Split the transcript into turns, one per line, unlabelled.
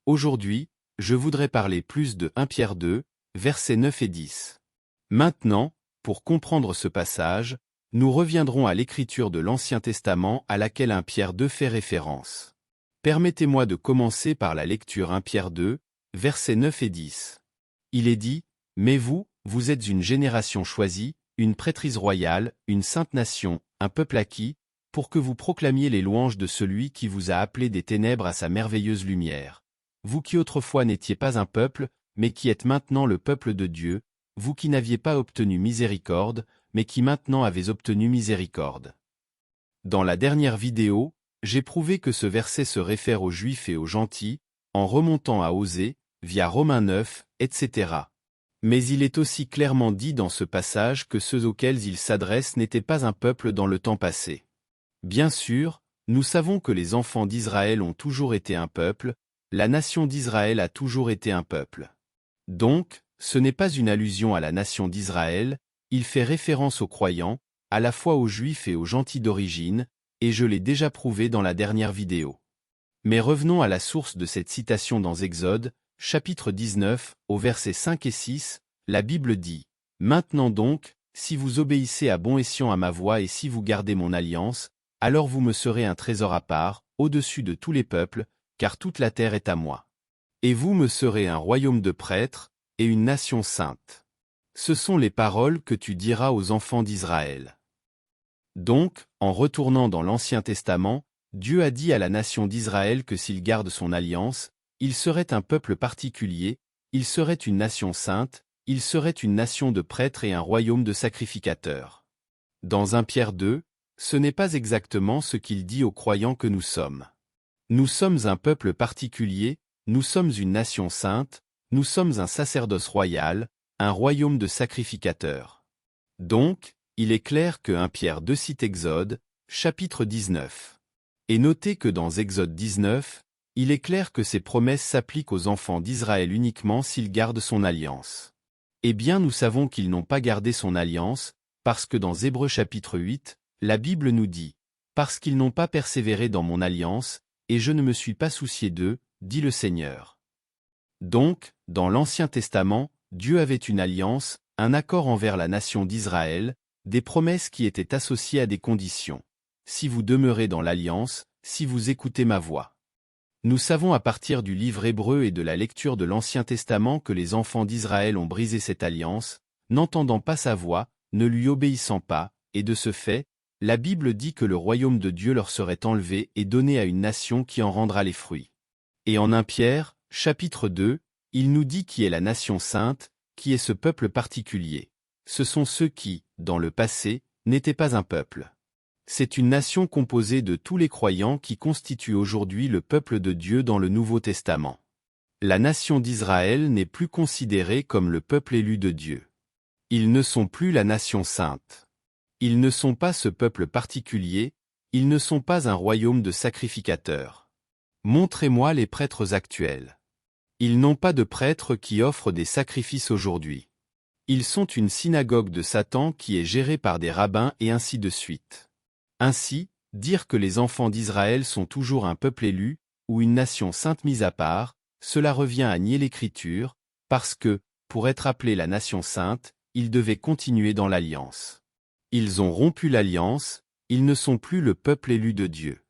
Aujourd'hui, je voudrais parler plus de 1 Pierre 2, versets 9 et 10. Maintenant, pour comprendre ce passage, nous reviendrons à l'écriture de l'Ancien Testament à laquelle 1 Pierre 2 fait référence. Permettez-moi de commencer par la lecture 1 Pierre 2, versets 9 et 10. Il est dit, « Mais vous, vous êtes une génération choisie, une prêtrise royale, une sainte nation, un peuple acquis, pour que vous proclamiez les louanges de celui qui vous a appelé des ténèbres à sa merveilleuse lumière. Vous qui autrefois n'étiez pas un peuple, mais qui êtes maintenant le peuple de Dieu, vous qui n'aviez pas obtenu miséricorde, mais qui maintenant avez obtenu miséricorde. » Dans la dernière vidéo, j'ai prouvé que ce verset se réfère aux Juifs et aux gentils, en remontant à Osée, via Romains 9, etc. Mais il est aussi clairement dit dans ce passage que ceux auxquels il s'adresse n'étaient pas un peuple dans le temps passé. Bien sûr, nous savons que les enfants d'Israël ont toujours été un peuple, la nation d'Israël a toujours été un peuple. Donc, ce n'est pas une allusion à la nation d'Israël, il fait référence aux croyants, à la fois aux Juifs et aux gentils d'origine, et je l'ai déjà prouvé dans la dernière vidéo. Mais revenons à la source de cette citation dans Exode, chapitre 19, au versets 5 et 6, la Bible dit « Maintenant donc, si vous obéissez à bon escient à ma voix et si vous gardez mon alliance, alors vous me serez un trésor à part, au-dessus de tous les peuples, car toute la terre est à moi. Et vous me serez un royaume de prêtres, et une nation sainte. Ce sont les paroles que tu diras aux enfants d'Israël. » Donc, en retournant dans l'Ancien Testament, Dieu a dit à la nation d'Israël que s'il garde son alliance, il serait un peuple particulier, il serait une nation sainte, il serait une nation de prêtres et un royaume de sacrificateurs. Dans 1 Pierre 2, ce n'est pas exactement ce qu'il dit aux croyants que nous sommes. Nous sommes un peuple particulier, nous sommes une nation sainte, nous sommes un sacerdoce royal, un royaume de sacrificateurs. Donc, il est clair que 1 Pierre 2 cite Exode, chapitre 19. Et notez que dans Exode 19, il est clair que ces promesses s'appliquent aux enfants d'Israël uniquement s'ils gardent son alliance. Eh bien nous savons qu'ils n'ont pas gardé son alliance, parce que dans Hébreux chapitre 8, la Bible nous dit « Parce qu'ils n'ont pas persévéré dans mon alliance, et je ne me suis pas soucié d'eux, dit le Seigneur. » Donc, dans l'Ancien Testament, Dieu avait une alliance, un accord envers la nation d'Israël, des promesses qui étaient associées à des conditions. Si vous demeurez dans l'alliance, si vous écoutez ma voix. Nous savons à partir du livre hébreu et de la lecture de l'Ancien Testament que les enfants d'Israël ont brisé cette alliance, n'entendant pas sa voix, ne lui obéissant pas, et de ce fait, la Bible dit que le royaume de Dieu leur serait enlevé et donné à une nation qui en rendra les fruits. Et en 1 Pierre, chapitre 2, il nous dit qui est la nation sainte, qui est ce peuple particulier. Ce sont ceux qui, dans le passé, n'étaient pas un peuple. C'est une nation composée de tous les croyants qui constituent aujourd'hui le peuple de Dieu dans le Nouveau Testament. La nation d'Israël n'est plus considérée comme le peuple élu de Dieu. Ils ne sont plus la nation sainte. Ils ne sont pas ce peuple particulier, ils ne sont pas un royaume de sacrificateurs. Montrez-moi les prêtres actuels. Ils n'ont pas de prêtres qui offrent des sacrifices aujourd'hui. Ils sont une synagogue de Satan qui est gérée par des rabbins et ainsi de suite. Ainsi, dire que les enfants d'Israël sont toujours un peuple élu, ou une nation sainte mise à part, cela revient à nier l'Écriture, parce que, pour être appelés la nation sainte, ils devaient continuer dans l'alliance. Ils ont rompu l'alliance, ils ne sont plus le peuple élu de Dieu.